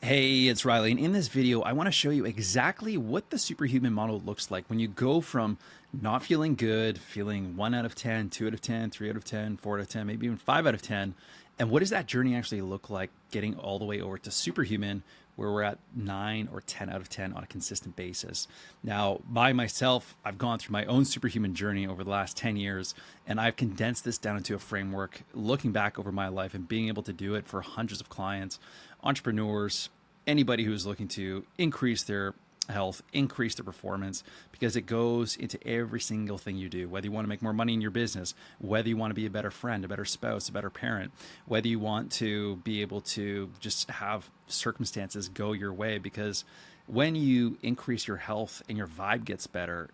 Hey, it's Riley, and in this video, I want to show you exactly what the superhuman model looks like when you go from not feeling good, feeling 1 out of 10, 2 out of 10, 3 out of 10, 4 out of 10, maybe even 5 out of 10, and what does that journey actually look like getting all the way over to superhuman, where we're at 9 or 10 out of 10 on a consistent basis. Now, by myself, I've gone through my own superhuman journey over the last 10 years, and I've condensed this down into a framework, looking back over my life and being able to do it for hundreds of clients, entrepreneurs, anybody who's looking to increase their health, increase their performance, because it goes into every single thing you do. Whether you want to make more money in your business, whether you want to be a better friend, a better spouse, a better parent, whether you want to be able to just have circumstances go your way, because when you increase your health and your vibe gets better,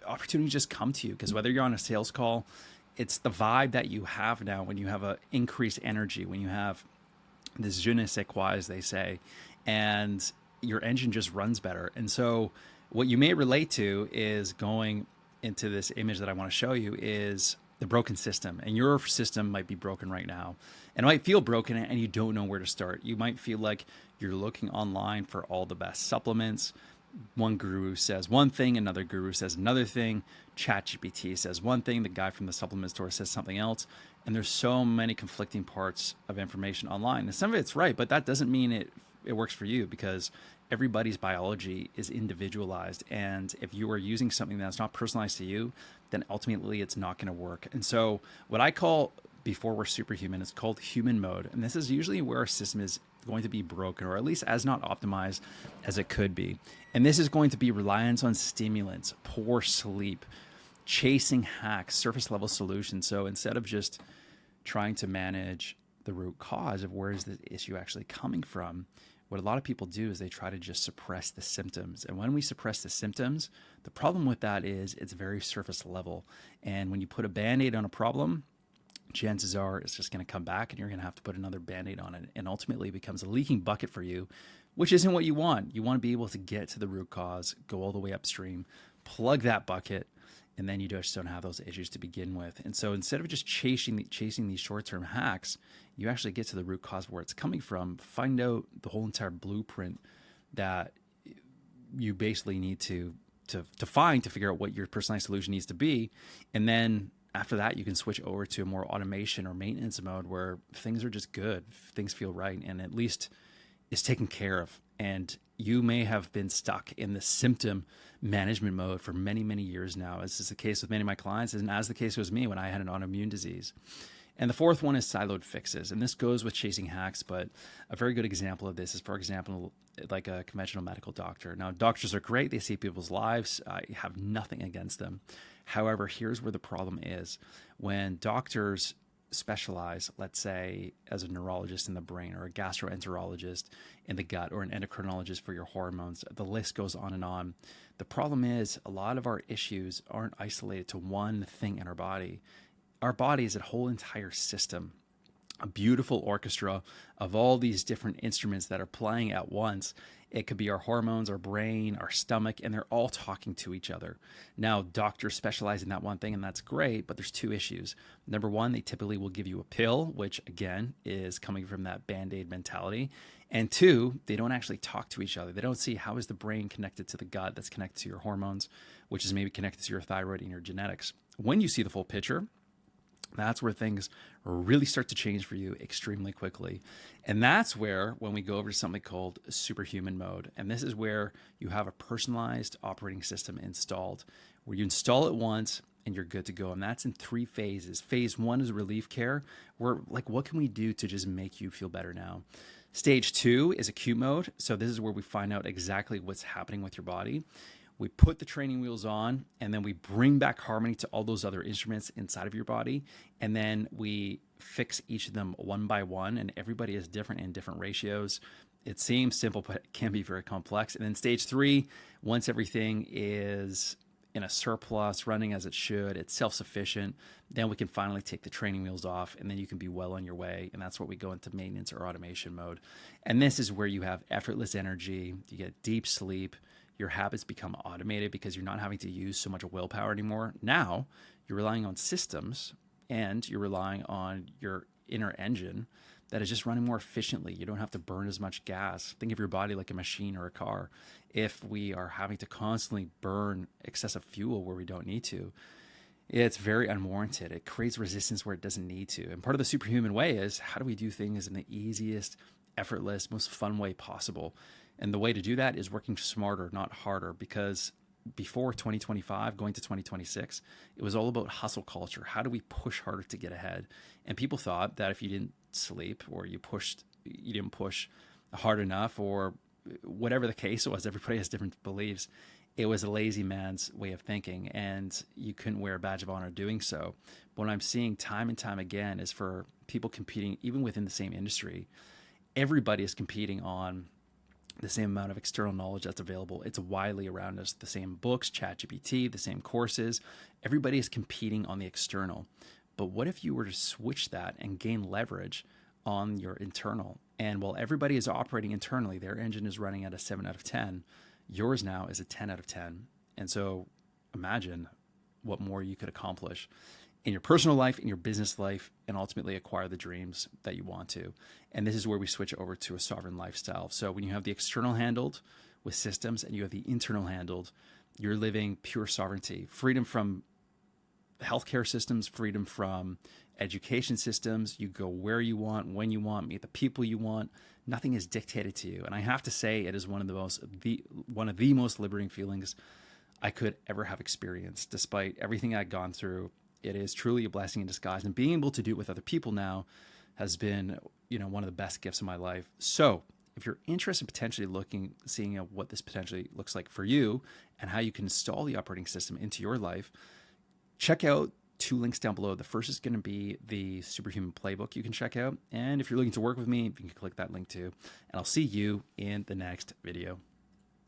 opportunities just come to you. Because whether you're on a sales call, it's the vibe that you have now when you have a increased energy, when you have this je ne sais quoi, as they say, and your engine just runs better. And so what you may relate to is going into this image that I want to show you is the broken system. And your system might be broken right now, and it might feel broken and you don't know where to start. You might feel like you're looking online for all the best supplements. One guru says one thing, another guru says another thing. ChatGPT says one thing, the guy from the supplement store says something else. And there's so many conflicting parts of information online. And some of it's right, but that doesn't mean it works for you, because everybody's biology is individualized. And if you are using something that's not personalized to you, then ultimately it's not going to work. And so what I call, before we're superhuman, is called human mode. And this is usually where our system is going to be broken, or at least as not optimized as it could be. And this is going to be reliance on stimulants, poor sleep, chasing hacks, surface level solutions. So instead of just trying to manage the root cause of where is the issue actually coming from, what a lot of people do is they try to just suppress the symptoms. And when we suppress the symptoms, the problem with that is it's very surface level. And when you put a Band-Aid on a problem, chances are it's just going to come back and you're going to have to put another Band-Aid on it. And ultimately it becomes a leaking bucket for you, which isn't what you want. You want to be able to get to the root cause, go all the way upstream, plug that bucket, and then you just don't have those issues to begin with. And so instead of just chasing these short-term hacks, you actually get to the root cause where it's coming from, find out the whole entire blueprint that you basically need to find to figure out what your personalized solution needs to be. And then after that, you can switch over to a more automation or maintenance mode where things are just good, things feel right, and at least it's taken care of. And you may have been stuck in the symptom management mode for many, many years now, as is the case with many of my clients, and as the case was me when I had an autoimmune disease. And the fourth one is siloed fixes. And this goes with chasing hacks, but a very good example of this is, for example, like a conventional medical doctor. Now, doctors are great. They save people's lives. I have nothing against them. However, here's where the problem is. When doctors specialize, let's say, as a neurologist in the brain, or a gastroenterologist in the gut, or an endocrinologist for your hormones, the list goes on and on. The problem is a lot of our issues aren't isolated to one thing in our body. Our body is a whole entire system, a beautiful orchestra of all these different instruments that are playing at once. It could be our hormones, our brain, our stomach, and they're all talking to each other. Now, doctors specialize in that one thing, and that's great, but there's two issues. Number one, they typically will give you a pill, which again is coming from that Band-Aid mentality. And two, they don't actually talk to each other. They don't see how is the brain connected to the gut, that's connected to your hormones, which is maybe connected to your thyroid and your genetics. When you see the full picture, that's where things really start to change for you extremely quickly. And that's where, when we go over to something called superhuman mode, and this is where you have a personalized operating system installed, where you install it once and you're good to go. And that's in 3 phases. Phase 1 is relief care, where like, what can we do to just make you feel better now? Stage 2 is acute mode. So this is where we find out exactly what's happening with your body. We put the training wheels on, and then we bring back harmony to all those other instruments inside of your body. And then we fix each of them one by one, and everybody is different in different ratios. It seems simple, but it can be very complex. And then stage 3, once everything is in a surplus, running as it should, it's self-sufficient, then we can finally take the training wheels off, and then you can be well on your way. And that's where we go into maintenance or automation mode. And this is where you have effortless energy, you get deep sleep, your habits become automated because you're not having to use so much willpower anymore. Now you're relying on systems, and you're relying on your inner engine that is just running more efficiently. You don't have to burn as much gas. Think of your body like a machine or a car. If we are having to constantly burn excessive fuel where we don't need to, it's very unwarranted. It creates resistance where it doesn't need to. And part of the superhuman way is, how do we do things in the easiest, effortless, most fun way possible? And the way to do that is working smarter, not harder, because before 2025 going to 2026, it was all about hustle culture. How do we push harder to get ahead? And people thought that if you didn't sleep, or you didn't push hard enough, or whatever the case was, everybody has different beliefs. It was a lazy man's way of thinking, and you couldn't wear a badge of honor doing so. But what I'm seeing time and time again is, for people competing, even within the same industry, everybody is competing on the same amount of external knowledge that's available. It's widely around us. The same books, ChatGPT, the same courses. Everybody is competing on the external. But what if you were to switch that and gain leverage on your internal? And while everybody is operating internally, their engine is running at a 7 out of 10. Yours now is a 10 out of 10. And so imagine what more you could accomplish in your personal life, in your business life, and ultimately acquire the dreams that you want to. And this is where we switch over to a sovereign lifestyle. So when you have the external handled with systems and you have the internal handled, you're living pure sovereignty, freedom from healthcare systems, freedom from education systems. You go where you want, when you want, meet the people you want. Nothing is dictated to you. And I have to say, it is one of the most liberating feelings I could ever have experienced. Despite everything I'd gone through, it is truly a blessing in disguise. And being able to do it with other people now has been, one of the best gifts of my life. So if you're interested in potentially seeing what this potentially looks like for you and how you can install the operating system into your life, check out 2 links down below. The first is going to be the Superhuman Playbook you can check out. And if you're looking to work with me, you can click that link too. And I'll see you in the next video.